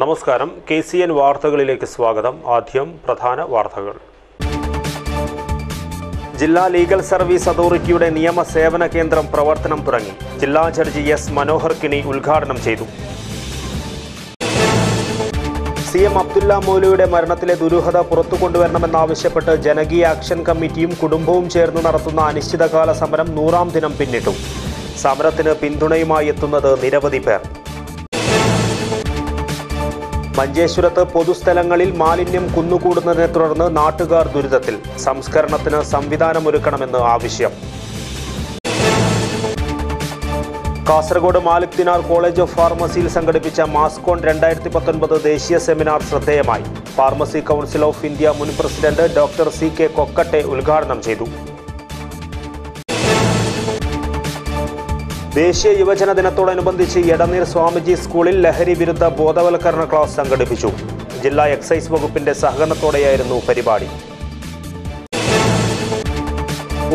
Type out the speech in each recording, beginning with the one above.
നമസ്കാരം. KCN വാർത്തകളിലേക്ക് സ്വാഗതം. ആദ്യം പ്രധാന വാർത്തകൾ. ജില്ലാ ലീഗൽ സർവീസ് അതോറിറ്റിയുടെ നിയമ സേവന കേന്ദ്രം പ്രവർത്തനം തുടങ്ങി. ജില്ലാ ജഡ്ജി എസ് മനോഹർ കിണി ഉദ്ഘാടനം ചെയ്തു. CM അബ്ദുല്ല മൗലവിയുടെ മരണത്തിലെ ദുരൂഹത പുറത്തുകൊണ്ടുവരണമെന്നാവശ്യപ്പെട്ട് ജനകീയ ആക്ഷൻ കമ്മിറ്റിയും കുടുംബവും ചേർന്ന് നടത്തുന്ന അനിശ്ചിതകാല സമരം 100ാം ദിനം പിന്നിട്ടു. സമരത്തിന് പിന്തുണയുമായി എത്തുന്നത് നിരവധി പേർ. മഞ്ചേശ്വരത്ത് പൊതുസ്ഥലങ്ങളിൽ മാലിന്യം കുന്നുകൂടുന്നതിനെ തുടർന്ന് നാട്ടുകാർ ദുരിതത്തിൽ. സംസ്കരണത്തിന് സംവിധാനമൊരുക്കണമെന്ന് ആവശ്യം. കാസർഗോഡ് മാലിക് ദിനാർ കോളേജ് ഓഫ് ഫാർമസിയിൽ സംഘടിപ്പിച്ച മാസ്കോൺ 2019 ദേശീയ സെമിനാർ ശ്രദ്ധേയമായി. ഫാർമസി കൗൺസിൽ ഓഫ് ഇന്ത്യ മുൻ പ്രസിഡന്റ് ഡോക്ടർ CK കൊക്കട്ടെ ഉദ്ഘാടനം ചെയ്തു. ദേശീയ യുവജന ദിനത്തോടനുബന്ധിച്ച് എടനീർ സ്വാമിജി സ്കൂളിൽ ലഹരി വിരുദ്ധ ബോധവൽക്കരണ ക്ലാസ് സംഘടിപ്പിച്ചു. ജില്ലാ എക്സൈസ് വകുപ്പിന്റെ സഹകരണത്തോടെയായിരുന്നു പരിപാടി.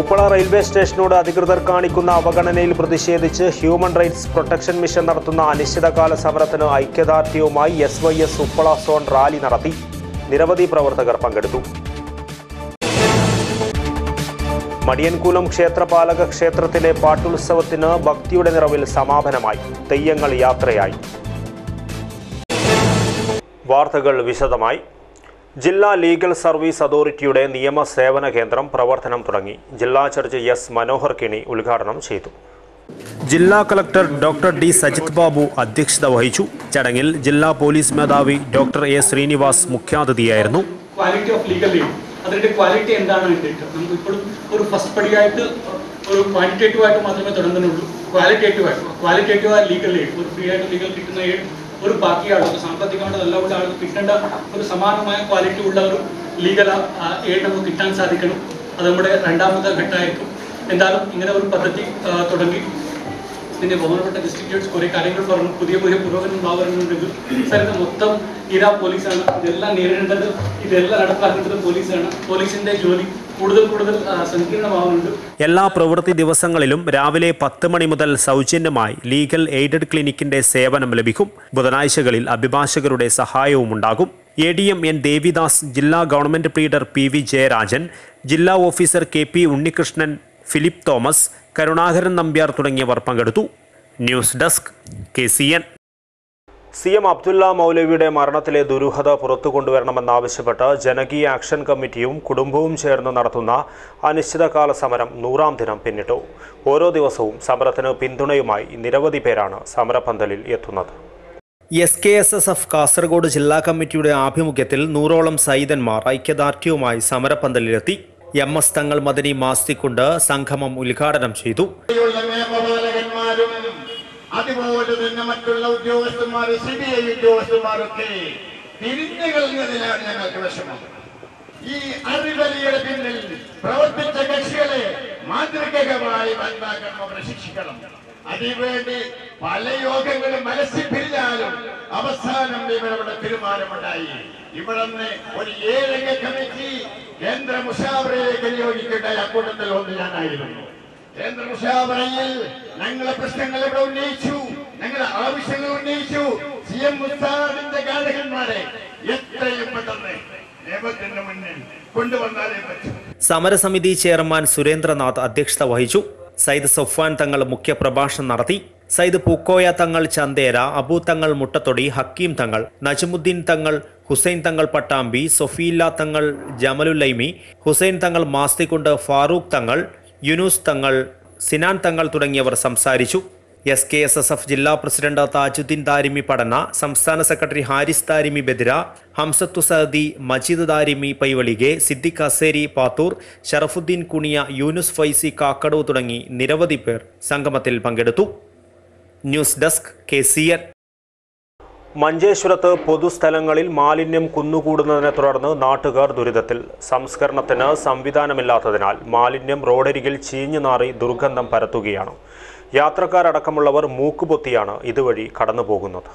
ഉപ്പള റെയിൽവേ സ്റ്റേഷനോട് അധികൃതർ കാണിക്കുന്ന അവഗണനയിൽ പ്രതിഷേധിച്ച് ഹ്യൂമൻ റൈറ്റ്സ് പ്രൊട്ടക്ഷൻ മിഷൻ നടത്തുന്ന അനിശ്ചിതകാല സമരത്തിന് ഐക്യദാർഢ്യവുമായി SYS ഉപ്പള സോൺ റാലി നടത്തി. നിരവധി പ്രവർത്തകർ പങ്കെടുത്തു. മടിയൻകുലം ക്ഷേത്രപാലക ക്ഷേത്രത്തിലെ പാട്ടുത്സവത്തിന് ഭക്തിയുടെ നിറവിൽ സമാപനമായി. തെയ്യങ്ങൾ യാത്രയായി. വാർത്തകൾ വിശദമായി. ജില്ലാ ലീഗൽ സർവീസ് അതോറിറ്റിയുടെ നിയമ സേവന കേന്ദ്രം പ്രവർത്തനം തുടങ്ങി. ജില്ലാ ജഡ്ജി എസ് മനോഹർ കിണി ഉദ്ഘാടനം ചെയ്തു. ജില്ലാ collector doctor D Sajith Babu അധ്യക്ഷത വഹിച്ചു. ചടങ്ങിൽ ജില്ലാ പോലീസ് മേധാവി ഡോക്ടർ A ശ്രീനിവാസ് മുഖ്യാതിഥിയായിരുന്നു. അതിൻ്റെ ക്വാളിറ്റി എന്താണ് വേണ്ടിയിട്ട് നമുക്കിപ്പോഴും ഒരു ഫസ്റ്റ് പടിയായിട്ട് ഒരു ക്വാണ്ടിറ്റേറ്റീവായിട്ട് മാത്രമേ തുടങ്ങുന്നുള്ളൂ. ക്വാളിറ്റേറ്റീവായ ലീഗൽ എയ്ഡ്, ഒരു ഫ്രീ ആയിട്ട് ലീഗൽ കിട്ടുന്ന എയ്ഡ് ഒരു ബാക്കി ആളുകൾ സാമ്പത്തികമായിട്ട് നല്ലപോലെ ആളുകൾ കിട്ടേണ്ട ഒരു സമാനമായ ക്വാളിറ്റി ഉള്ള ഒരു ലീഗൽ എയ്ഡ് നമുക്ക് കിട്ടാൻ സാധിക്കണം. അത് നമ്മുടെ 2ാമത്തെ ഘട്ടമായിരിക്കും. എന്തായാലും ഇങ്ങനെ ഒരു പദ്ധതി തുടങ്ങി. ഇതിൻ്റെ ബഹുമാനപ്പെട്ട ഡിസ്ട്രിക്ട് ജഡ്ജ് കുറേ കാര്യങ്ങൾ പറഞ്ഞു. പുതിയ പുരോഗമനം വരുന്നുണ്ടെങ്കിൽ സ്ഥലത്ത് മൊത്തം പോലീസാണ് ഇതെല്ലാം നേരിടേണ്ടത്, ഇതെല്ലാം നടപ്പാക്കേണ്ടത് പോലീസാണ്. പോലീസിന്റെ ജോലി കൂടുതൽ സങ്കീർണമാവുന്നുണ്ട്. എല്ലാ പ്രവൃത്തി ദിവസങ്ങളിലും രാവിലെ 10 മണി മുതൽ സൗജന്യമായി ലീഗൽ എയ്ഡഡ് ക്ലിനിക്കിന്റെ സേവനം ലഭിക്കും. ബുധനാഴ്ചകളിൽ അഭിഭാഷകരുടെ സഹായവും ഉണ്ടാകും. ADM N ദേവിദാസ്, ജില്ലാ ഗവൺമെന്റ് പ്ലീഡർ PV ജയരാജൻ, ജില്ലാ officer KP Unnikrishnan, Philip Thomas, Karunakaran Nambiar തുടങ്ങിയവർ പങ്കെടുത്തു. News desk KCN. CM Abdulla മൗലവിയുടെ മരണത്തിലെ ദുരൂഹത പുറത്തു കൊണ്ടുവരണമെന്നാവശ്യപ്പെട്ട് ജനകീയ ആക്ഷൻ കമ്മിറ്റിയും കുടുംബവും ചേർന്ന് നടത്തുന്ന അനിശ്ചിതകാല സമരം 100ാം ദിനം പിന്നിട്ടു. ഓരോ ദിവസവും സമരത്തിന് പിന്തുണയുമായി നിരവധി പേരാണ് സമരപന്തലിൽ എത്തുന്നത്. SKSSF കാസർഗോഡ് ജില്ലാ കമ്മിറ്റിയുടെ ആഭിമുഖ്യത്തിൽ 100ഓളം സൈതന്മാർ ഐക്യദാർഢ്യവുമായി സമരപന്തലിലെത്തി. MS തങ്ങൾ മദനി മാസ്തിക്കൊണ്ട് സംഗമം ഉദ്ഘാടനം ചെയ്തു. അതുപോലെ തന്നെ മറ്റുള്ള ഉദ്യോഗസ്ഥന്മാർ, CBI ഉദ്യോഗസ്ഥന്മാരൊക്കെ തിരിഞ്ഞു കളഞ്ഞതിനാണ് ഞങ്ങൾക്ക് വിഷമം. ഈ അഴിമതിയുടെ പിന്നിൽ പ്രവർത്തിച്ച കക്ഷികളെ മാതൃകമായി വൻപാക്കണം, ശിക്ഷിക്കണം. അതിനുവേണ്ടി പല യോഗങ്ങളും മനസ്സിൽ പിരിഞ്ഞാലും അവസാനം ഇവരവിടെ തീരുമാനമുണ്ടായി. ഇവിടുന്ന് ഒരു 7 കമ്മിറ്റി കേന്ദ്ര മുഷാവറയിലേക്ക് നിയോഗിക്കേണ്ട അക്കൂട്ടത്തിൽ ഒന്ന് ഞാനായിരുന്നു. കേന്ദ്ര മുഷാവറയിൽ ഞങ്ങളെ പ്രശ്നങ്ങൾ ഇവിടെ ഉന്നയിച്ചു, ഞങ്ങളുടെ ആവശ്യങ്ങൾ ഉന്നയിച്ചു. CM മുസ്താദിന്റെ ഗായകന്മാരെ എത്രയും പെട്ടെന്ന് നിയമത്തിന്റെ മുന്നിൽ കൊണ്ടുവന്നാലേ പറ്റൂ. സമരസമിതി ചെയർമാൻ സുരേന്ദ്രനാഥ് അധ്യക്ഷത വഹിച്ചു. സയ്യിദ് സൊഫ്വാൻ തങ്ങൾ മുഖ്യപ്രഭാഷണം നടത്തി. സയ്യിദ് പൂക്കോയ തങ്ങൾ ചന്തേര, അബു തങ്ങൾ മുട്ടത്തൊടി, ഹക്കീം തങ്ങൾ, നജ്മുദ്ദീൻ തങ്ങൾ, ഹുസൈൻ തങ്ങൾ പട്ടാമ്പി, സൊഫീല്ല തങ്ങൾ ജമലുല്ലൈമി, ഹുസൈൻ തങ്ങൾ മാസ്തിക്കുണ്ട്, ഫാറൂഖ് തങ്ങൾ, യൂനുസ് തങ്ങൾ, സിനാൻ തങ്ങൾ തുടങ്ങിയവർ സംസാരിച്ചു. SKSSF ജില്ലാ പ്രസിഡന്റ് താജുദ്ദീൻ ദാരിമി പഠന, സംസ്ഥാന സെക്രട്ടറി ഹാരിസ് ദാരിമി ബെദിര, ഹംസത്തു സഅദി, മജീദ് ദാരിമി പൈവളികെ, സിദ്ദിഖ് അസേരി പാത്തൂർ, ഷറഫുദ്ദീൻ കുണിയ, യൂനുസ് ഫൈസി കാക്കടവ് തുടങ്ങി നിരവധി പേർ സംഗമത്തിൽ പങ്കെടുത്തു. News desk KCN. മഞ്ചേശ്വരത്ത് പൊതുസ്ഥലങ്ങളിൽ മാലിന്യം കുന്നുകൂടുന്നതിനെ തുടർന്ന് നാട്ടുകാർ ദുരിതത്തിൽ. സംസ്കരണത്തിന് സംവിധാനമില്ലാത്തതിനാൽ മാലിന്യം റോഡരികിൽ ചീഞ്ഞു നാറി ദുർഗന്ധം പരത്തുകയാണ്. യാത്രക്കാരടക്കമുള്ളവർ മൂക്കുപൊത്തിയാണ് ഇതുവഴി കടന്നുപോകുന്നത്.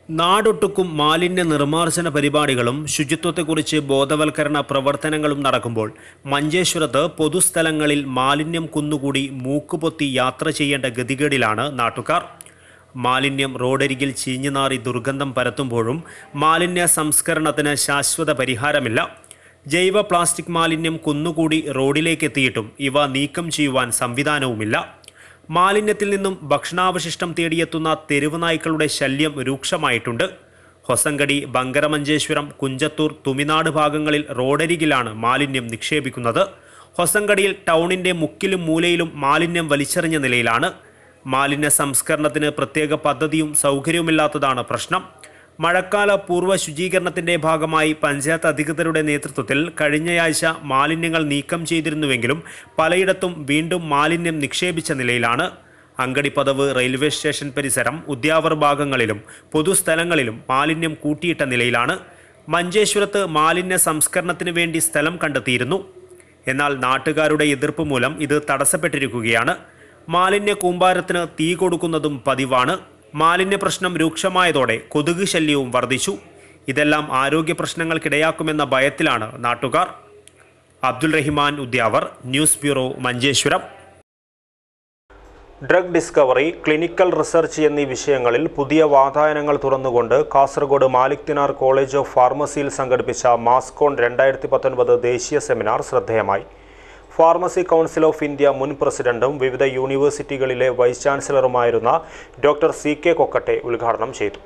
നാടൊട്ടുക്കും മാലിന്യ നിർമ്മാർജ്ജന പരിപാടികളും ശുചിത്വത്തെക്കുറിച്ച് ബോധവൽക്കരണ പ്രവർത്തനങ്ങളും നടക്കുമ്പോൾ മഞ്ചേശ്വരത്ത് പൊതുസ്ഥലങ്ങളിൽ മാലിന്യം കുന്നുകൂടി മൂക്കുപൊത്തി യാത്ര ചെയ്യേണ്ട ഗതികേടിലാണ് നാട്ടുകാർ. മാലിന്യം റോഡരികിൽ ചീഞ്ഞുനാറി ദുർഗന്ധം പരത്തുമ്പോഴും മാലിന്യ സംസ്കരണത്തിന് ശാശ്വത പരിഹാരമില്ല. ജൈവ പ്ലാസ്റ്റിക് മാലിന്യം കുന്നുകൂടി റോഡിലേക്ക് എത്തിയിട്ടും ഇവ നീക്കം ചെയ്യുവാൻ സംവിധാനവുമില്ല. മാലിന്യത്തിൽ നിന്നും ഭക്ഷണാവശിഷ്ടം തേടിയെത്തുന്ന തെരുവ് നായ്ക്കളുടെ ശല്യം രൂക്ഷമായിട്ടുണ്ട്. ഹൊസങ്കടി, ബങ്കരമഞ്ചേശ്വരം, കുഞ്ചത്തൂർ, തുമിനാട് ഭാഗങ്ങളിൽ റോഡരികിലാണ് മാലിന്യം നിക്ഷേപിക്കുന്നത്. ഹൊസങ്കടിയിൽ ടൗണിൻ്റെ മുക്കിലും മൂലയിലും മാലിന്യം വലിച്ചെറിഞ്ഞ നിലയിലാണ്. മാലിന്യ സംസ്കരണത്തിന് പ്രത്യേക പദ്ധതിയും സൗകര്യവുമില്ലാത്തതാണ് പ്രശ്നം. മഴക്കാല പൂർവ്വ ശുചീകരണത്തിന്റെ ഭാഗമായി പഞ്ചായത്ത് അധികൃതരുടെ നേതൃത്വത്തിൽ കഴിഞ്ഞയാഴ്ച മാലിന്യങ്ങൾ നീക്കം ചെയ്തിരുന്നുവെങ്കിലും പലയിടത്തും വീണ്ടും മാലിന്യം നിക്ഷേപിച്ച നിലയിലാണ്. അങ്കടിപ്പദവ്, റെയിൽവേ സ്റ്റേഷൻ പരിസരം, ഉദ്യാവർ ഭാഗങ്ങളിലും പൊതുസ്ഥലങ്ങളിലും മാലിന്യം കൂട്ടിയിട്ട നിലയിലാണ്. മഞ്ചേശ്വരത്ത് മാലിന്യ സംസ്കരണത്തിന് വേണ്ടി സ്ഥലം കണ്ടെത്തിയിരുന്നു. എന്നാൽ നാട്ടുകാരുടെ എതിർപ്പ് മൂലം ഇത് തടസ്സപ്പെട്ടിരിക്കുകയാണ്. മാലിന്യ കൂമ്പാരത്തിന് തീ കൊടുക്കുന്നതും പതിവാണ്. മാലിന്യ പ്രശ്നം രൂക്ഷമായതോടെ കൊതുക് ശല്യവും വർദ്ധിച്ചു. ഇതെല്ലാം ആരോഗ്യ പ്രശ്നങ്ങൾക്കിടയാക്കുമെന്ന ഭയത്തിലാണ് നാട്ടുകാർ. Abdul Rahiman, Udyavar, news bureau, Manjeshwaram. Drug discovery, clinical research എന്നീ വിഷയങ്ങളിൽ പുതിയ വാതായനങ്ങൾ തുറന്നുകൊണ്ട് കാസർഗോഡ് മാലിക് തിനാർ കോളേജ് ഓഫ് ഫാർമസിയിൽ സംഘടിപ്പിച്ച മാസ്കോൺ 2019 ദേശീയ സെമിനാർ ശ്രദ്ധേയമായി. ഫാർമസി കൗൺസിൽ ഓഫ് ഇന്ത്യ മുൻ പ്രസിഡന്റും വിവിധ യൂണിവേഴ്സിറ്റികളിലെ വൈസ് ചാൻസലറുമായിരുന്ന ഡോക്ടർ CK കൊക്കട്ടെ ഉദ്ഘാടനം ചെയ്തു.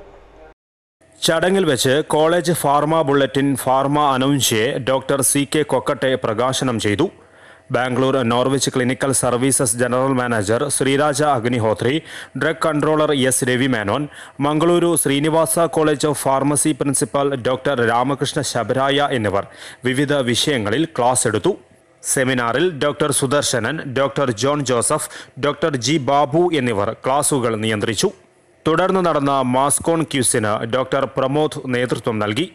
ചടങ്ങിൽ വെച്ച് കോളേജ് ഫാർമ ബുള്ളറ്റിൻ ഫാർമ അനൗൺസിയെ ഡോക്ടർ CK കൊക്കട്ടെ പ്രകാശനം ചെയ്തു. Bangalore Norwich clinical services general manager Sreeraja Agnihotri, drug controller S. Ravi Menon, Mangaluru Srinivasa college of pharmacy principal doctor Ramakrishna Shabaraya എന്നിവർ വിവിധ വിഷയങ്ങളിൽ ക്ലാസ് എടുത്തു. സെമിനാറിൽ doctor Sudarshanan, doctor John Joseph, doctor G. Babu എന്നിവർ ക്ലാസുകൾ നിയന്ത്രിച്ചു. തുടർന്ന് നടന്ന മാസ്കോൺ ക്യൂസിന് ഡോക്ടർ പ്രമോദ് നേതൃത്വം നൽകി.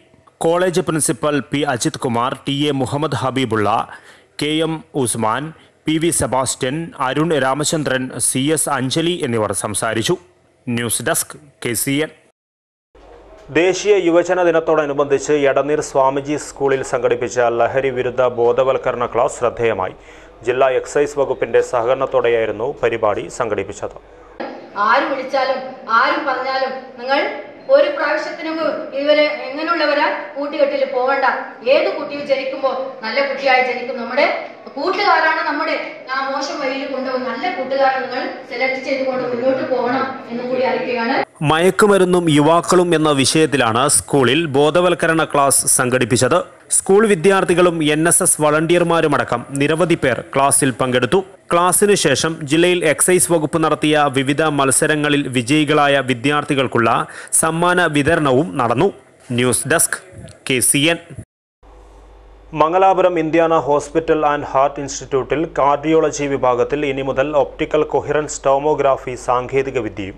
College principal P. Ajith Kumar, TA Muhammad Habibulla, KM Usman, PV Sebastian, Arun Ramachandran, CS Anjali എന്നിവർ സംസാരിച്ചു. News desk KCN. ദേശീയ യുവജന ദിനത്തോടനുബന്ധിച്ച് എടനീർ സ്വാമിജി സ്കൂളിൽ സംഘടിപ്പിച്ച ലഹരി വിരുദ്ധ ബോധവൽക്കരണ ക്ലാസ് ശ്രദ്ധേയമായി. ജില്ലാ എക്സൈസ് വകുപ്പിന്റെ സഹകരണത്തോടെയായിരുന്നു പരിപാടി സംഘടിപ്പിച്ചത്. ആര് വിളിച്ചാലും ആരും പറഞ്ഞാലും നിങ്ങൾ ഒരു പ്രാവശ്യത്തിനും ഇവരെ എങ്ങനെയുള്ളവരാ കൂട്ടുകെട്ടിൽ പോകണ്ട. ഏത് കുട്ടിയും ജനിക്കുമ്പോൾ നല്ല കുട്ടിയായി ജനിക്കും. നമ്മുടെ കൂട്ടുകാരാണ് നമ്മുടെ ആ മോശം വഴിയിൽ കൊണ്ടുപോകും. നല്ല കൂട്ടുകാരെ നിങ്ങൾ സെലക്ട് ചെയ്തുകൊണ്ട് മുന്നോട്ട് പോകണം എന്ന് കൂടി അറിയിക്കുകയാണ്. മയക്കുമരുന്നും യുവാക്കളും എന്ന വിഷയത്തിലാണ് സ്കൂളിൽ ബോധവൽക്കരണ ക്ലാസ് സംഘടിപ്പിച്ചത്. സ്കൂൾ വിദ്യാർത്ഥികളും NSS വളണ്ടിയർമാരുമടക്കം നിരവധി പേർ ക്ലാസ്സിൽ പങ്കെടുത്തു. ക്ലാസ്സിനു ശേഷം ജില്ലയിൽ എക്സൈസ് വകുപ്പ് നടത്തിയ വിവിധ മത്സരങ്ങളിൽ വിജയികളായ വിദ്യാർത്ഥികൾക്കുള്ള സമ്മാന വിതരണവും നടന്നു. News desk KCN. Mangalapuram Indiana hospital and heart ഇൻസ്റ്റിറ്റ്യൂട്ടിൽ കാർഡിയോളജി വിഭാഗത്തിൽ ഇനി മുതൽ ഒപ്റ്റിക്കൽ കൊഹിറൻസ് ടോമോഗ്രാഫി സാങ്കേതിക വിദ്യയും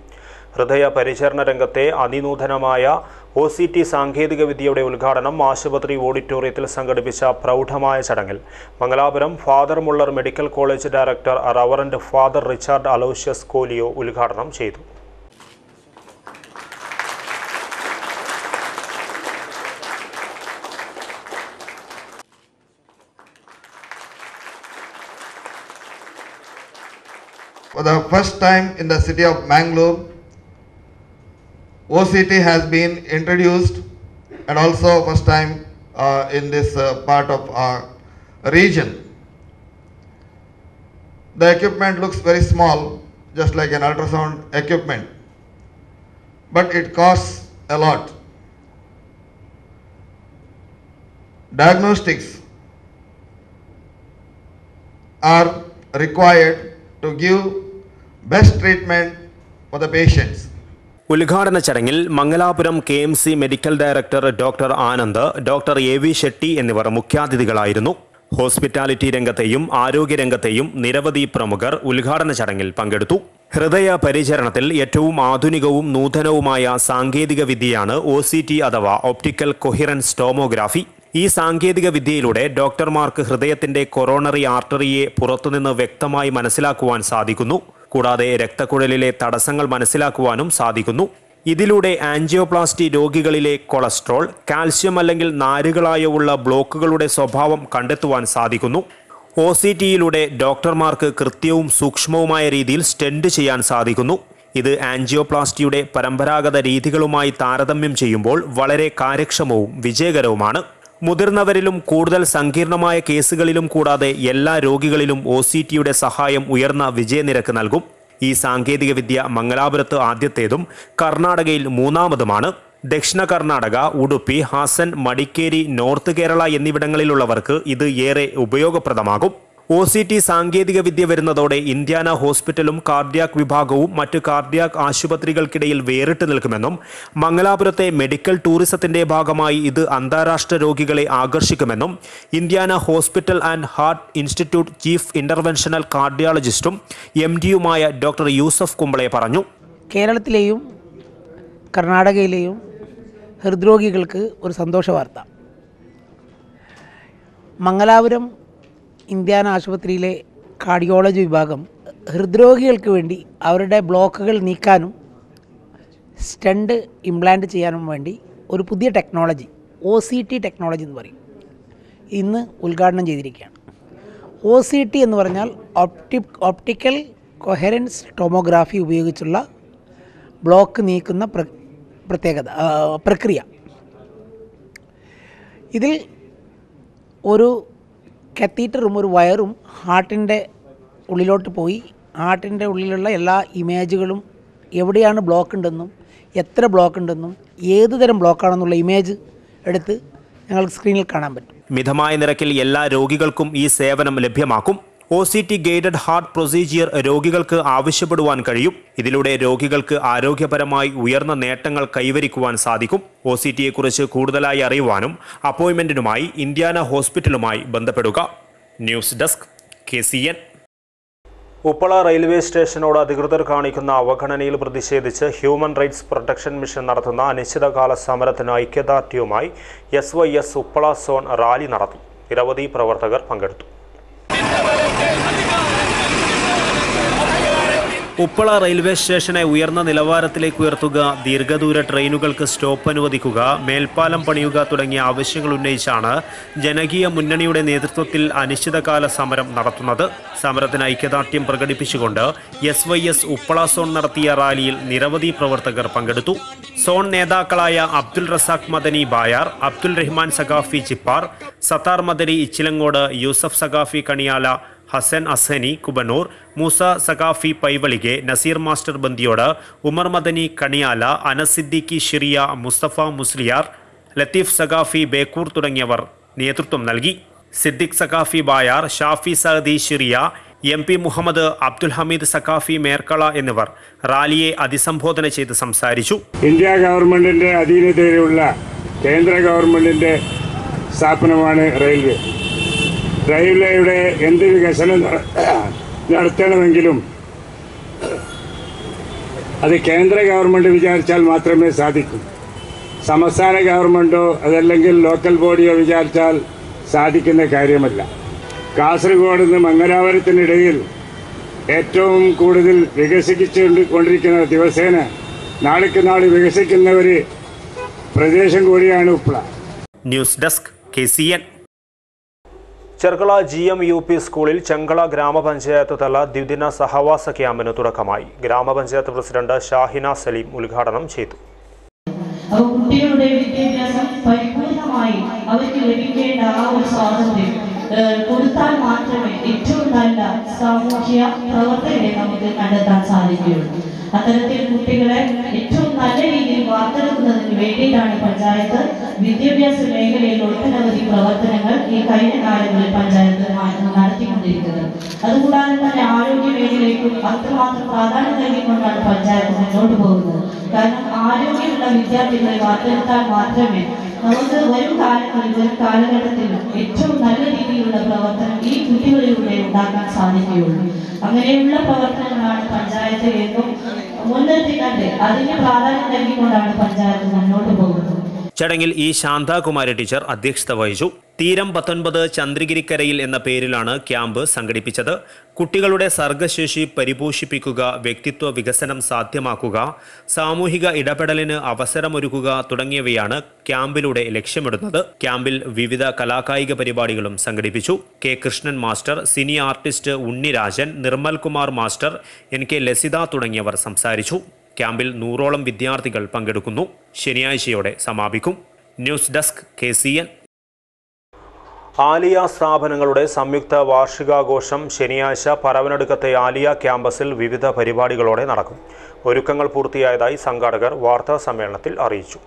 ഹൃദയ പരിചരണ രംഗത്തെ അതിനൂതനമായ OCT സാങ്കേതികവിദ്യയുടെ ഉദ്ഘാടനം ആശുപത്രി ഓഡിറ്റോറിയത്തിൽ സംഘടിപ്പിച്ച പ്രൗഢമായ ചടങ്ങിൽ Mangalapuram father Muller medical college director reverend father Richard Aloysius Coelho ഉദ്ഘാടനം ചെയ്തു. For the first time in the city of Mangalore, OCT has been introduced, and also first time in this part of our region. The equipment looks very small, just like an ultrasound equipment, but it costs a lot. Diagnostics are required to give best treatment for the patients. ഉദ്ഘാടന ചടങ്ങിൽ Mangalapuram KMC medical director doctor Anand, doctor AV Shetty എന്നിവർ മുഖ്യാതിഥികളായിരുന്നു. Hospitality രംഗത്തെയും ആരോഗ്യരംഗത്തെയും നിരവധി പ്രമുഖർ ഉദ്ഘാടന ചടങ്ങിൽ പങ്കെടുത്തു. ഹൃദയ പരിചരണത്തിൽ ഏറ്റവും ആധുനികവും നൂതനവുമായ സാങ്കേതിക വിദ്യയാണ് OCT അഥവാ ഒപ്റ്റിക്കൽ കൊഹിറൻസ് ടോമോഗ്രാഫി. ഈ സാങ്കേതിക വിദ്യയിലൂടെ ഡോക്ടർമാർക്ക് ഹൃദയത്തിന്റെ കൊറോണറി ആർട്ടറിയെ പുറത്തുനിന്ന് വ്യക്തമായി മനസ്സിലാക്കുവാൻ സാധിക്കുന്നു. കൂടാതെ രക്തക്കുഴലിലെ തടസ്സങ്ങൾ മനസ്സിലാക്കുവാനും സാധിക്കുന്നു. ഇതിലൂടെ ആൻജിയോപ്ലാസ്റ്റി രോഗികളിലെ കൊളസ്ട്രോൾ, കാൽസ്യം അല്ലെങ്കിൽ നാരുകളായോ ഉള്ള ബ്ലോക്കുകളുടെ സ്വഭാവം കണ്ടെത്തുവാൻ സാധിക്കുന്നു. OCTയിലൂടെ ഡോക്ടർമാർക്ക് കൃത്യവും സൂക്ഷ്മവുമായ രീതിയിൽ സ്റ്റെന്റ് ചെയ്യാൻ സാധിക്കുന്നു. ഇത് ആൻജിയോപ്ലാസ്റ്റിയുടെ പരമ്പരാഗത രീതികളുമായി താരതമ്യം ചെയ്യുമ്പോൾ വളരെ കാര്യക്ഷമവും വിജയകരവുമാണ്. മുതിർന്നവരിലും കൂടുതൽ സങ്കീർണമായ കേസുകളിലും കൂടാതെ എല്ലാ രോഗികളിലും OCTയുടെ സഹായം ഉയർന്ന വിജയനിരക്ക് നൽകും. ഈ സാങ്കേതികവിദ്യ മംഗലാപുരത്ത് ആദ്യത്തേതും കർണാടകയിൽ മൂന്നാമതുമാണ്. ദക്ഷിണ കർണാടക, ഉടുപ്പി, ഹാസൻ, മടിക്കേരി, നോർത്ത് കേരള എന്നിവിടങ്ങളിലുള്ളവർക്ക് ഇത് ഏറെ ഉപയോഗപ്രദമാകും. OCT സാങ്കേതികവിദ്യ വരുന്നതോടെ ഇന്ത്യാന ഹോസ്പിറ്റലും കാർഡിയാക് വിഭാഗവും മറ്റ് കാർഡിയാക് ആശുപത്രികൾക്കിടയിൽ വേറിട്ട് നിൽക്കുമെന്നും മംഗലാപുരത്തെ മെഡിക്കൽ ടൂറിസത്തിന്റെ ഭാഗമായി ഇത് അന്താരാഷ്ട്ര രോഗികളെ ആകർഷിക്കുമെന്നും Indiana hospital and heart institute chief interventional കാർഡിയോളജിസ്റ്റും MD-യുമായ ഡോക്ടർ യൂസഫ് കുമ്പളെ പറഞ്ഞു. കേരളത്തിലെയും കർണാടകയിലെയും ഹൃദ്രോഗികൾക്ക് ഒരു സന്തോഷ വാർത്ത. മംഗലാപുരം ഇന്ത്യാന ആശുപത്രിയിലെ കാർഡിയോളജി വിഭാഗം ഹൃദ്രോഗികൾക്ക് വേണ്ടി അവരുടെ ബ്ലോക്കുകൾ നീക്കാനും സ്റ്റണ്ട് ഇംപ്ലാന്റ് ചെയ്യാനും വേണ്ടി ഒരു പുതിയ ടെക്നോളജി OCT ടെക്നോളജി എന്ന് പറയും ഇന്ന് ഉദ്ഘാടനം ചെയ്തിരിക്കുകയാണ്. OCT എന്ന് പറഞ്ഞാൽ ഓപ്റ്റിക്കൽ കൊഹറൻസ് ടോമോഗ്രാഫി ഉപയോഗിച്ചുള്ള ബ്ലോക്ക് നീക്കുന്ന പ്രക്രിയ. ഇതിൽ ഒരു കത്തീറ്ററും ഒരു വയറും ഹാർട്ടിൻ്റെ ഉള്ളിലോട്ട് പോയി ഹാർട്ടിൻ്റെ ഉള്ളിലുള്ള എല്ലാ ഇമേജുകളും എവിടെയാണ് ബ്ലോക്ക് ഉണ്ടെന്നും എത്ര ബ്ലോക്ക് ഉണ്ടെന്നും ഏത് തരം ബ്ലോക്കാണെന്നുള്ള ഇമേജ് എടുത്ത് ഞങ്ങൾക്ക് സ്ക്രീനിൽ കാണാൻ പറ്റും. മിതമായ നിരക്കിൽ എല്ലാ രോഗികൾക്കും ഈ സേവനം ലഭ്യമാക്കും. OCT ഗൈഡഡ് ഹാർട്ട് പ്രൊസീജിയർ രോഗികൾക്ക് ആവശ്യപ്പെടുവാൻ കഴിയും. ഇതിലൂടെ രോഗികൾക്ക് ആരോഗ്യപരമായി ഉയർന്ന നേട്ടങ്ങൾ കൈവരിക്കുവാൻ സാധിക്കും. OCTയെക്കുറിച്ച് കൂടുതലായി അറിയുവാനും അപ്പോയിന്റ്മെന്റിനുമായി ഇന്ത്യാന ഹോസ്പിറ്റലുമായി ബന്ധപ്പെടുക. News desk KCN. Uppala railway സ്റ്റേഷനോട് അധികൃതർ കാണിക്കുന്ന അവഗണനയിൽ പ്രതിഷേധിച്ച് ഹ്യൂമൻ റൈറ്റ്സ് പ്രൊട്ടക്ഷൻ മിഷൻ നടത്തുന്ന അനിശ്ചിതകാല സമരത്തിന് ഐക്യദാർഢ്യവുമായി SYS ഉപ്പള സോൺ റാലി നടത്തി. നിരവധി പ്രവർത്തകർ പങ്കെടുത്തു. ഉപ്പള റെയിൽവേ സ്റ്റേഷനെ ഉയർന്ന നിലവാരത്തിലേക്ക് ഉയർത്തുക, ദീർഘദൂര ട്രെയിനുകൾക്ക് സ്റ്റോപ്പ് അനുവദിക്കുക, മേൽപ്പാലം പണിയുക തുടങ്ങിയ ആവശ്യങ്ങൾ ഉന്നയിച്ചാണ് ജനകീയ മുന്നണിയുടെ നേതൃത്വത്തിൽ അനിശ്ചിതകാല സമരം നടത്തുന്നത്. സമരത്തിന് ഐക്യദാർഢ്യം പ്രകടിപ്പിച്ചുകൊണ്ട് SYS ഉപ്പള സോൺ നടത്തിയ റാലിയിൽ നിരവധി പ്രവർത്തകർ പങ്കെടുത്തു. സോൺ നേതാക്കളായ അബ്ദുൽ റസാഖ് മദനി ബായാർ, അബ്ദുൽ റഹ്മാൻ സഖാഫി ചിപ്പാർ, സത്താർ മദനി ഇച്ചിലങ്ങോട്, യൂസഫ് സഖാഫി കണിയാല, ഹസൻ അസനി കുബനൂർ, മൂസ സഖാഫി പൈവളികെ, നസീർ മാസ്റ്റർ ബന്ദിയോട്, ഉമർ മദനി കണിയാല, അനസ് സിദ്ദീഖി ഷിറിയ, മുസ്തഫ മുസ്ലിയാർ, ലത്തീഫ് സഖാഫി ബേക്കൂർ തുടങ്ങിയവർ നേതൃത്വം നൽകി. സിദ്ദിഖ് സഖാഫി ബായാർ, ഷാഫി സഅദി ഷിറിയ, MP മുഹമ്മദ്, അബ്ദുൽ ഹമീദ് സഖാഫി മേർക്കള എന്നിവർ റാലിയെ അഭിസംബോധന ചെയ്ത് സംസാരിച്ചു. ഇന്ത്യ ഗവൺമെന്റിന്റെ അധീനതയിലുള്ള കേന്ദ്ര ഗവൺമെന്റിന്റെ സ്ഥാപനമാണ് റെയിൽവേ. റെയിൽവേയുടെ എന്ത് വികസനം നടത്തണമെങ്കിലും അത് കേന്ദ്ര ഗവൺമെൻറ് വിചാരിച്ചാൽ മാത്രമേ സാധിക്കൂ. സംസ്ഥാന ഗവൺമെൻറ്റോ അതല്ലെങ്കിൽ ലോക്കൽ ബോഡിയോ വിചാരിച്ചാൽ സാധിക്കുന്ന കാര്യമല്ല. കാസർഗോഡ് നിന്ന് മംഗലാപുരത്തിനിടയിൽ ഏറ്റവും കൂടുതൽ വികസിച്ചുകൊണ്ടിരിക്കുന്ന ദിവസേന നാൾക്ക് നാൾ വികസിക്കുന്ന ഒരു പ്രദേശം കൂടിയാണ് Uppala. News desk KCN. Cherkala GM UP സ്കൂളിൽ ചെങ്കള ഗ്രാമപഞ്ചായത്ത് തല ദ്വിദിന സഹവാസ ക്യാമ്പിന് തുടക്കമായി. ഗ്രാമപഞ്ചായത്ത് പ്രസിഡന്റ് ഷാഹിന സലീം ഉദ്ഘാടനം ചെയ്തു. കുട്ടികളുടെ വിദ്യാഭ്യാസം പരിപൂർണമായി അവർക്ക് ലഭിക്കേണ്ട ആ ഒരു സ്വാതന്ത്ര്യം കൊടുത്താൽ മാത്രമേ ഏറ്റവും നല്ല സാമൂഹ്യ പ്രവർത്തകരെ നമുക്ക് കണ്ടെത്താൻ സാധിക്കുകയുള്ളൂ. അത്തരത്തിൽ കുട്ടികളെ ഏറ്റവും നല്ല രീതിയിൽ വാർത്തെടുക്കുന്നതിന് വേണ്ടിയിട്ടാണ് പഞ്ചായത്ത് വിദ്യാഭ്യാസ മേഖലയിൽ ഒട്ടനവധി പ്രവർത്തനങ്ങൾ ഈ കഴിഞ്ഞ കാലങ്ങളിൽ പഞ്ചായത്ത് നടത്തിക്കൊണ്ടിരിക്കുന്നത്. അതുകൂടാതെ തന്നെ ആരോഗ്യ മേഖലയ്ക്കും അത്രമാത്രം പ്രാധാന്യം നൽകിക്കൊണ്ടാണ് പഞ്ചായത്ത് മുന്നോട്ട് പോകുന്നത്. കാരണം ആരോഗ്യമുള്ള വിദ്യാർത്ഥികളെ വാർത്തെടുത്താൽ മാത്രമേ നമുക്ക് വരും കാലഘട്ടത്തിൽ ഏറ്റവും നല്ല രീതിയിലുള്ള പ്രവർത്തനം ഈ കുട്ടികളിലൂടെ ഉണ്ടാക്കാൻ സാധിക്കുകയുള്ളൂ. അങ്ങനെയുള്ള പ്രവർത്തനങ്ങളാണ് പഞ്ചായത്ത് എന്നും മുൻനിർത്തിക്കൊണ്ട് അതിന് പ്രാധാന്യം നൽകിക്കൊണ്ടാണ് പഞ്ചായത്ത് മുന്നോട്ട് പോകുന്നത്. ചടങ്ങിൽ ഇ ശാന്താകുമാരി ടീച്ചർ അധ്യക്ഷത വഹിച്ചു. തീരം 19 ചന്ദ്രഗിരിക്കരയിൽ എന്ന പേരിലാണ് ക്യാമ്പ് സംഘടിപ്പിച്ചത്. കുട്ടികളുടെ സർഗശേഷി പരിപോഷിപ്പിക്കുക, വ്യക്തിത്വ വികസനം സാധ്യമാക്കുക, സാമൂഹിക ഇടപെടലിന് അവസരമൊരുക്കുക തുടങ്ങിയവയാണ് ക്യാമ്പിലൂടെ ലക്ഷ്യമിടുന്നത്. ക്യാമ്പിൽ വിവിധ കലാകായിക പരിപാടികളും സംഘടിപ്പിച്ചു. K Krishnan master, cine artist Unnirajan, Nirmal Kumar master, NK Lasitha തുടങ്ങിയവർ സംസാരിച്ചു. ക്യാമ്പിൽ 100ഓളം വിദ്യാർത്ഥികൾ പങ്കെടുക്കുന്നു. ശനിയാഴ്ചയോടെ സമാപിക്കും. News desk KCN. ആലിയ സ്ഥാപനങ്ങളുടെ സംയുക്ത വാർഷികാഘോഷം ശനിയാഴ്ച പരവനടുക്കത്തെ ആലിയ ക്യാമ്പസിൽ വിവിധ പരിപാടികളോടെ നടക്കും. ഒരുക്കങ്ങൾ പൂർത്തിയായതായി സംഘാടകർ വാർത്താ സമ്മേളനത്തിൽ അറിയിച്ചു.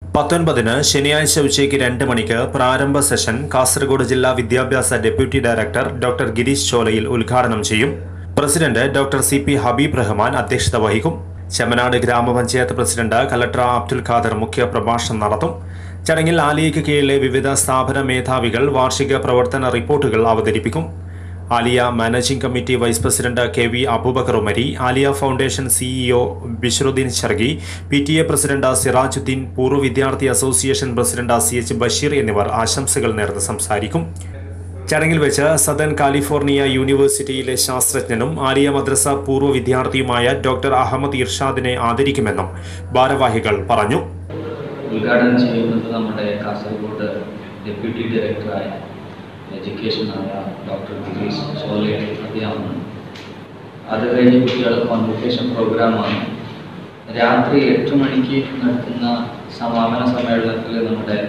19 ശനിയാഴ്ച ഉച്ചയ്ക്ക് 2 മണിക്ക് പ്രാരംഭ സെഷൻ കാസർഗോഡ് ജില്ലാ വിദ്യാഭ്യാസ deputy director doctor Gireesh Cholayil ഉദ്ഘാടനം ചെയ്യും. President doctor CP Habeeb Rahman അധ്യക്ഷത വഹിക്കും. ചെമ്മനാട് ഗ്രാമപഞ്ചായത്ത് പ്രസിഡന്റ് കലക്ടർ അബ്ദുൽ ഖാദർ മുഖ്യ പ്രഭാഷണം നടത്തും. ചടങ്ങിൽ ആലിയയ്ക്ക് കീഴിലെ വിവിധ സ്ഥാപന മേധാവികൾ വാർഷിക പ്രവർത്തന റിപ്പോർട്ടുകൾ അവതരിപ്പിക്കും. Aliya managing committee vice president KV Aboobacker Umari, Aliya foundation CEO Bishruddin Sharqi, PTA president Sirajuddin, പൂർവ്വ വിദ്യാർത്ഥി അസോസിയേഷൻ പ്രസിഡന്റ് CH ബഷീർ എന്നിവർ ആശംസകൾ നേർന്ന് സംസാരിക്കും. ചടങ്ങിൽ വെച്ച് സദൻ കാലിഫോർണിയ യൂണിവേഴ്സിറ്റിയിലെ ശാസ്ത്രജ്ഞനും ആലിയ മദ്രസ പൂർവ്വ വിദ്യാർത്ഥിയുമായ ഡോക്ടർ അഹമ്മദ് ഇർഷാദിനെ ആദരിക്കുമെന്നും ഭാരവാഹികൾ പറഞ്ഞു. ഉദ്ഘാടനം ചെയ്യുന്നത് നമ്മുടെ കാസർഗോഡ് ഡെപ്യൂട്ടി ഡയറക്ടറായ എഡ്യൂക്കേഷനായ ഡോക്ടർ ഗിരീഷ് ചോലെ അദ്ദേഹമാണ്. അത് കഴിഞ്ഞ് കുട്ടികളുടെ കോൺവൊക്കേഷൻ പ്രോഗ്രാമാണ്. രാത്രി 8 മണിക്ക് നടത്തുന്ന സമാപന സമ്മേളനത്തിൽ നമ്മുടെ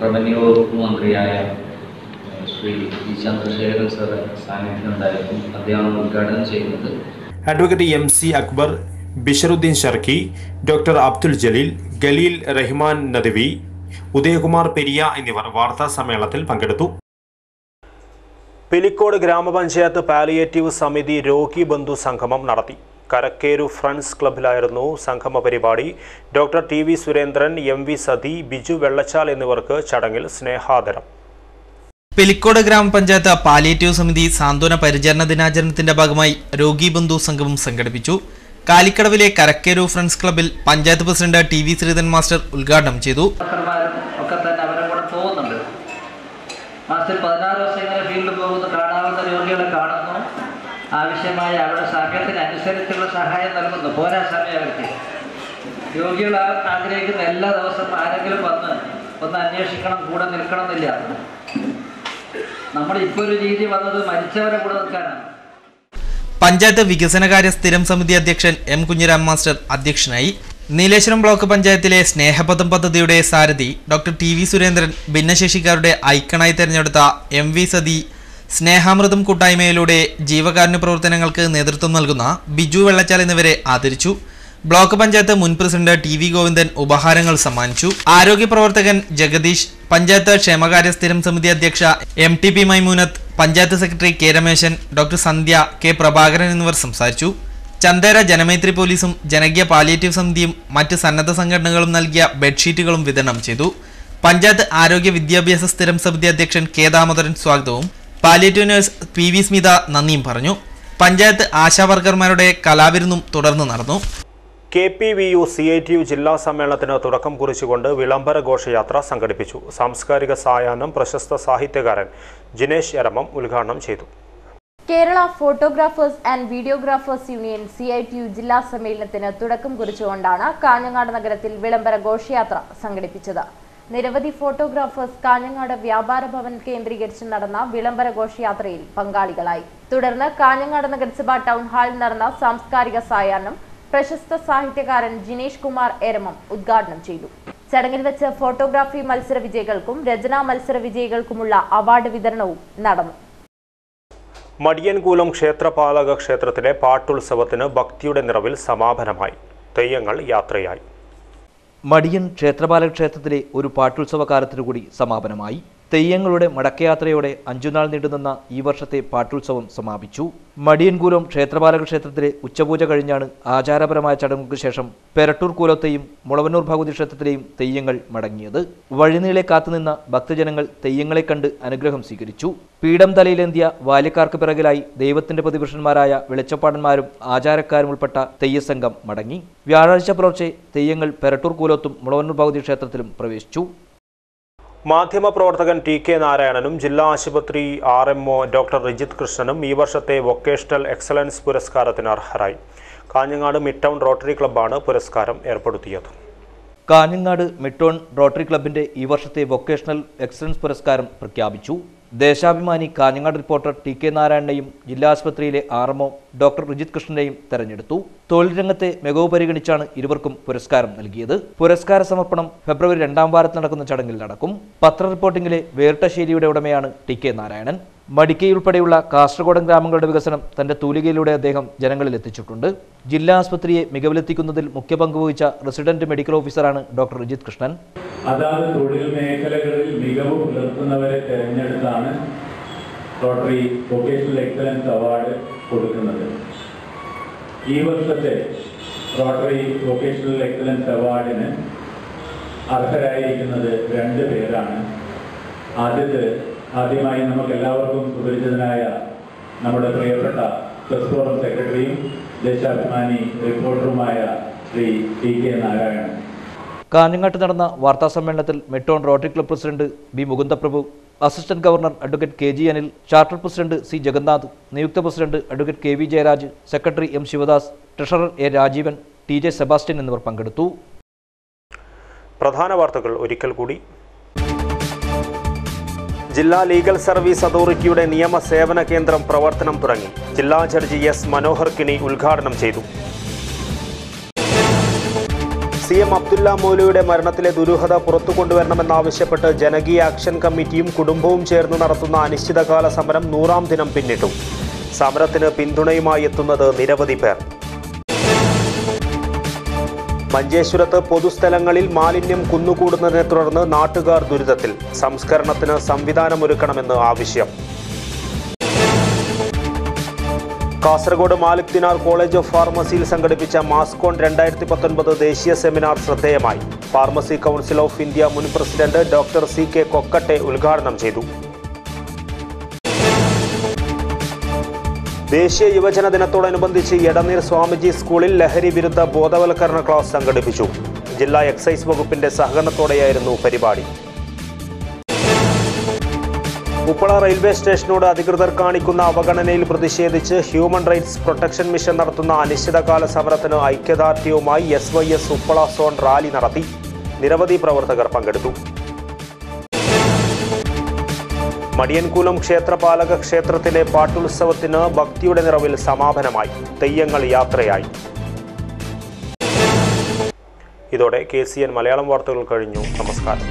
റവന്യൂ വകുപ്പ് മന്ത്രിയായ ശ്രീ വി ചന്ദ്രശേഖരൻ സർ സാന്നിധ്യം ഉണ്ടായിരിക്കും. അദ്ദേഹമാണ് ഉദ്ഘാടനം ചെയ്യുന്നത്. Advocate MC Akbar, Bishruddin Sharqi, doctor Abdul Jaleel, Khaleel Rahman Nadvi, Udayakumar Periya എന്നിവർ വാർത്താ സമ്മേളനത്തിൽ പങ്കെടുത്തു. പിലിക്കോട് ഗ്രാമപഞ്ചായത്ത് പാലിയേറ്റീവ് സമിതി രോഗി ബന്ധു സംഗമം നടത്തി. കരക്കേരു ഫ്രണ്ട്സ് ക്ലബിലായിരുന്നു സംഗമ പരിപാടി. Doctor TV Surendran, MV Sathi, Biju Vellachal എന്നിവർക്ക് ചടങ്ങിൽ സ്നേഹാദരം. പിലിക്കോട് ഗ്രാമപഞ്ചായത്ത് പാലിയേറ്റീവ് സമിതി സാന്ത്വന പരിചരണ ദിനാചരണത്തിന്റെ ഭാഗമായി രോഗി ബന്ധു സംഗമം സംഘടിപ്പിച്ചു. കാലിക്കടവിലെ കരക്കേരു ഫ്രണ്ട്സ് ക്ലബിൽ panchayat president TV Sreedharan master ഉദ്ഘാടനം ചെയ്തു. മാസത്തിൽ 16 ദിവസം ഇങ്ങനെ ഫീൽഡിൽ പോകുന്നു, കാണാവുന്ന രോഗികളെ കാണുന്നു, ആവശ്യമായ അവരുടെ സമയത്തിന് അനുസരിച്ചുള്ള സഹായം നൽകുന്നു. പോരാ സമയം അവർക്ക് രോഗികൾ ആഗ്രഹിക്കുന്ന എല്ലാ ദിവസവും ആരെങ്കിലും ഒന്ന് അന്വേഷിക്കണം, കൂടെ നിൽക്കണം എന്നില്ല. നമ്മുടെ ഇപ്പോൾ ഒരു രീതി വന്നത് മരിച്ചവരെ കൂടെ നിൽക്കാനാണ്. പഞ്ചായത്ത് വികസനകാര്യ സ്ഥിരം സമിതി അധ്യക്ഷൻ M കുഞ്ഞിരാം മാസ്റ്റർ അധ്യക്ഷനായി. നീലേശ്വരം ബ്ലോക്ക് പഞ്ചായത്തിലെ സ്നേഹപഥം പദ്ധതിയുടെ സാരഥി ഡോക്ടർ TV സുരേന്ദ്രൻ, ഭിന്നശേഷിക്കാരുടെ ഐക്കണായി തെരഞ്ഞെടുത്ത MV സതി, സ്നേഹാമൃതം കൂട്ടായ്മയിലൂടെ ജീവകാരുണ്യ പ്രവർത്തനങ്ങൾക്ക് നേതൃത്വം നൽകുന്ന ബിജു വെള്ളച്ചാൽ എന്നിവരെ ആദരിച്ചു. ബ്ലോക്ക് പഞ്ചായത്ത് മുൻ പ്രസിഡന്റ് TV ഗോവിന്ദൻ ഉപഹാരങ്ങൾ സമ്മാനിച്ചു. ആരോഗ്യ പ്രവർത്തകൻ ജഗദീഷ്, പഞ്ചായത്ത് ക്ഷേമകാര്യ സ്ഥിരം സമിതി അധ്യക്ഷ MTP Maimoonath, panchayat secretary K Rameshan, doctor Sandhya, K Prabhakaran എന്നിവർ സംസാരിച്ചു. ചന്ദേര ജനമൈത്രി പോലീസും ജനകീയ പാലിയേറ്റീവ് സമിതിയും മറ്റ് സന്നദ്ധ സംഘടനകളും നൽകിയ ബെഡ്ഷീറ്റുകളും വിതരണം ചെയ്തു. പഞ്ചായത്ത് ആരോഗ്യ വിദ്യാഭ്യാസ സ്ഥിരം സമിതി അധ്യക്ഷൻ K ദാമോദരൻ സ്വാഗതവും പാലിയേറ്റീവ് നഴ്സ് PV സ്മിത നന്ദിയും പറഞ്ഞു. പഞ്ചായത്ത് ആശാവർക്കർമാരുടെ കലാവിരുന്നും തുടർന്ന് നടന്നു. KPVU CITU ജില്ലാ സമ്മേളനത്തിന് തുടക്കം കുറിച്ചുകൊണ്ട് വിളംബര ഘോഷയാത്ര സംഘടിപ്പിച്ചു. സാംസ്കാരിക സായാഹ്നം പ്രശസ്ത സാഹിത്യകാരൻ ജിനേഷ് എരമം ഉദ്ഘാടനം ചെയ്തു. Kerala photographers and videographers union CITU ജില്ലാ സമ്മേളനത്തിന് തുടക്കം കുറിച്ചുകൊണ്ടാണ് കാഞ്ഞങ്ങാട് നഗരത്തിൽ വിളംബര ഘോഷയാത്ര സംഘടിപ്പിച്ചത്. നിരവധി ഫോട്ടോഗ്രാഫേഴ്സ് കാഞ്ഞങ്ങാട് വ്യാപാര ഭവൻ കേന്ദ്രീകരിച്ച് നടന്ന വിളംബര ഘോഷയാത്രയിൽ പങ്കാളികളായി. തുടർന്ന് കാഞ്ഞങ്ങാട് നഗരസഭ ടൗൺ ഹാളിൽ നടന്ന സാംസ്കാരിക സായാഹ്നം പ്രശസ്ത സാഹിത്യകാരൻ ജിനേഷ് കുമാർ എരമം ഉദ്ഘാടനം ചെയ്തു. ചടങ്ങിൽ വെച്ച് ഫോട്ടോഗ്രാഫി മത്സര വിജയികൾക്കും രചനാ മത്സര വിജയികൾക്കുമുള്ള അവാർഡ് വിതരണവും നടന്നു. മടിയൻകൂലം ക്ഷേത്രപാലക ക്ഷേത്രത്തിലെ പാട്ടുത്സവത്തിന് ഭക്തിയുടെ നിറവിൽ സമാപനമായി. തെയ്യങ്ങൾ യാത്രയായി. മടിയൻ ക്ഷേത്രപാലക ക്ഷേത്രത്തിലെ ഒരു പാട്ടുത്സവ കാലത്തിനു കൂടി സമാപനമായി. തെയ്യങ്ങളുടെ മടക്കയാത്രയോടെ 5 നാൾ നീണ്ടുനിന്ന ഈ വർഷത്തെ പാട്ടുത്സവം സമാപിച്ചു. മടിയൻകൂലം ക്ഷേത്രപാലക ക്ഷേത്രത്തിലെ ഉച്ചപൂജ കഴിഞ്ഞാണ് ആചാരപരമായ ചടങ്ങുകൾക്ക് ശേഷം പെരട്ടൂർ കൂലത്തെയും മുളവന്നൂർ ഭഗവതി ക്ഷേത്രത്തിലെയും തെയ്യങ്ങൾ മടങ്ങിയത്. വഴിനീളെ കാത്തുനിന്ന ഭക്തജനങ്ങൾ തെയ്യങ്ങളെ കണ്ട് അനുഗ്രഹം സ്വീകരിച്ചു. പീഠം തലയിലേന്തിയ ബാല്യക്കാർക്ക് പിറകിലായി ദൈവത്തിന്റെ പ്രതിപുരുഷന്മാരായ വെളിച്ചപ്പാടന്മാരും ആചാരക്കാരും ഉൾപ്പെട്ട തെയ്യസംഘം മടങ്ങി. വ്യാഴാഴ്ച പുലർച്ചെ തെയ്യങ്ങൾ പെരട്ടൂർ കൂലത്തും മുളവന്നൂർ ഭഗവതി ക്ഷേത്രത്തിലും പ്രവേശിച്ചു. മാധ്യമപ്രവർത്തകൻ ടി.കെ. നാരായണനും ജില്ലാ ആശുപത്രി RMO ഡോക്ടർ റിജിത് കൃഷ്ണനും ഈ വർഷത്തെ വൊക്കേഷണൽ എക്സലൻസ് പുരസ്കാരത്തിന് അർഹരായി. കാഞ്ഞങ്ങാട് മിഡ് ടൗൺ റോട്ടറി ക്ലബ്ബാണ് പുരസ്കാരം ഏർപ്പെടുത്തിയത്. കാഞ്ഞങ്ങാട് മിഡ് ടൗൺ റോട്ടറി ക്ലബിന്റെ ഈ വർഷത്തെ വൊക്കേഷണൽ എക്സലൻസ് പുരസ്കാരം പ്രഖ്യാപിച്ചു. Deshabhimani Kanhangad reporter T K. നാരായണനെയും ജില്ലാ ആശുപത്രിയിലെ RMO ഡോക്ടർ റിജിത് കൃഷ്ണനെയും തെരഞ്ഞെടുത്തു. തൊഴിൽ രംഗത്തെ മികവ് പരിഗണിച്ചാണ് ഇരുവർക്കും പുരസ്കാരം നൽകിയത്. പുരസ്കാര സമർപ്പണം ഫെബ്രുവരി 2ാം വാരത്തിൽ നടക്കുന്ന ചടങ്ങിൽ നടക്കും. പത്ര റിപ്പോർട്ടിംഗിലെ വേറിട്ട ശൈലിയുടെ ഉടമയാണ് ടി.കെ. നാരായണൻ. മടിക്കൈ ഉൾപ്പെടെയുള്ള കാസർഗോഡൻ ഗ്രാമങ്ങളുടെ വികസനം തന്റെ തൂലികയിലൂടെ അദ്ദേഹം ജനങ്ങളിൽ എത്തിച്ചിട്ടുണ്ട്. ജില്ലാ ആശുപത്രിയെ മികവിലെത്തിക്കുന്നതിൽ മുഖ്യ പങ്കുവഹിച്ച റെസിഡന്റ് മെഡിക്കൽ ഓഫീസറാണ് ഡോക്ടർ റിജിത് കൃഷ്ണൻ. അതാത് തൊഴിൽ മേഖലകളിൽ മികവ് പുലർത്തുന്നവരെ തെരഞ്ഞെടുത്താണ് റോട്ടറി വൊക്കേഷണൽ എക്സലൻസ് അവാർഡ് കൊടുക്കുന്നത്. ഈ വർഷത്തെ റോട്ടറി വൊക്കേഷണൽ എക്സലൻസ് അവാർഡിന് അർഹരായിരിക്കുന്നത് 2 പേരാണ്. ആദ്യമായി നമുക്ക് എല്ലാവർക്കും സുപരിചിതനായ നമ്മുടെ പ്രിയപ്പെട്ട പ്രസ് ഫോറം സെക്രട്ടറിയും ദേശാഭിമാനി റിപ്പോർട്ടറുമായ ശ്രീ ടി.കെ. നാരായണൻ. കാഞ്ഞങ്ങാട്ട് നടന്ന വാർത്താ സമ്മേളനത്തിൽ midtown Rotary club president B Mukundaprabhu, assistant governor advocate K G. Anil, charter president C. Jagannath, നിയുക്ത president advocate K V. Jayaraj, secretary M. Sivadas, treasurer A. Rajeevan, T J. Sebastian എന്നിവർ പങ്കെടുത്തു. പ്രധാന വാർത്തകൾ ഒരിക്കൽ കൂടി. ജില്ലാ ലീഗൽ സർവീസ് അതോറിറ്റിയുടെ നിയമ സേവന കേന്ദ്രം പ്രവർത്തനം തുടങ്ങി. ജില്ലാ ജഡ്ജി എസ്. മനോഹർ കിണി ഉദ്ഘാടനം ചെയ്തു. CM അബ്ദുല്ല മൗലയുടെ മരണത്തിലെ ദുരൂഹത പുറത്തു കൊണ്ടുവരണമെന്നാവശ്യപ്പെട്ട് ജനകീയ ആക്ഷൻ കമ്മിറ്റിയും കുടുംബവും ചേർന്ന് നടത്തുന്ന അനിശ്ചിതകാല സമരം 100ാം ദിനം പിന്നിട്ടു. സമരത്തിന് പിന്തുണയുമായി എത്തുന്നത് നിരവധി പേർ. മഞ്ചേശ്വരത്ത് പൊതുസ്ഥലങ്ങളിൽ മാലിന്യം കുന്നുകൂടുന്നതിനെ തുടർന്ന് നാട്ടുകാർ ദുരിതത്തിൽ. സംസ്കരണത്തിന് സംവിധാനമൊരുക്കണമെന്ന് ആവശ്യം. കാസർഗോഡ് മാലിക് ദിനാർ കോളേജ് ഓഫ് ഫാർമസിയിൽ സംഘടിപ്പിച്ച മാസ്കോൺ 2019 ദേശീയ സെമിനാർ ശ്രദ്ധേയമായി. ഫാർമസി കൗൺസിൽ ഓഫ് ഇന്ത്യ മുൻ പ്രസിഡന്റ് ഡോക്ടർ CK കൊക്കട്ടെ ഉദ്ഘാടനം ചെയ്തു. ദേശീയ യുവജന ദിനത്തോടനുബന്ധിച്ച് എടനീർ സ്വാമിജി സ്കൂളിൽ ലഹരി വിരുദ്ധ ബോധവൽക്കരണ ക്ലാസ് സംഘടിപ്പിച്ചു. ജില്ലാ എക്സൈസ് വകുപ്പിന്റെ സഹകരണത്തോടെയായിരുന്നു പരിപാടി. ഉപ്പള റെയിൽവേ സ്റ്റേഷനോട് അധികൃതർ കാണിക്കുന്ന അവഗണനയിൽ പ്രതിഷേധിച്ച് ഹ്യൂമൻ റൈറ്റ്സ് പ്രൊട്ടക്ഷൻ മിഷൻ നടത്തുന്ന അനിശ്ചിതകാല സമരത്തിന് ഐക്യദാർഢ്യവുമായി SYS ഉപ്പള സോൺ റാലി നടത്തി. നിരവധി പ്രവർത്തകർ പങ്കെടുത്തു. മടിയൻകൂലം ക്ഷേത്രപാലക ക്ഷേത്രത്തിലെ പാട്ടുത്സവത്തിന് ഭക്തിയുടെ നിറവിൽ സമാപനമായി. തെയ്യങ്ങൾ യാത്രയായി. ഇതോടെ KCN മലയാളം വാർത്തകൾ കഴിഞ്ഞു. നമസ്കാരം.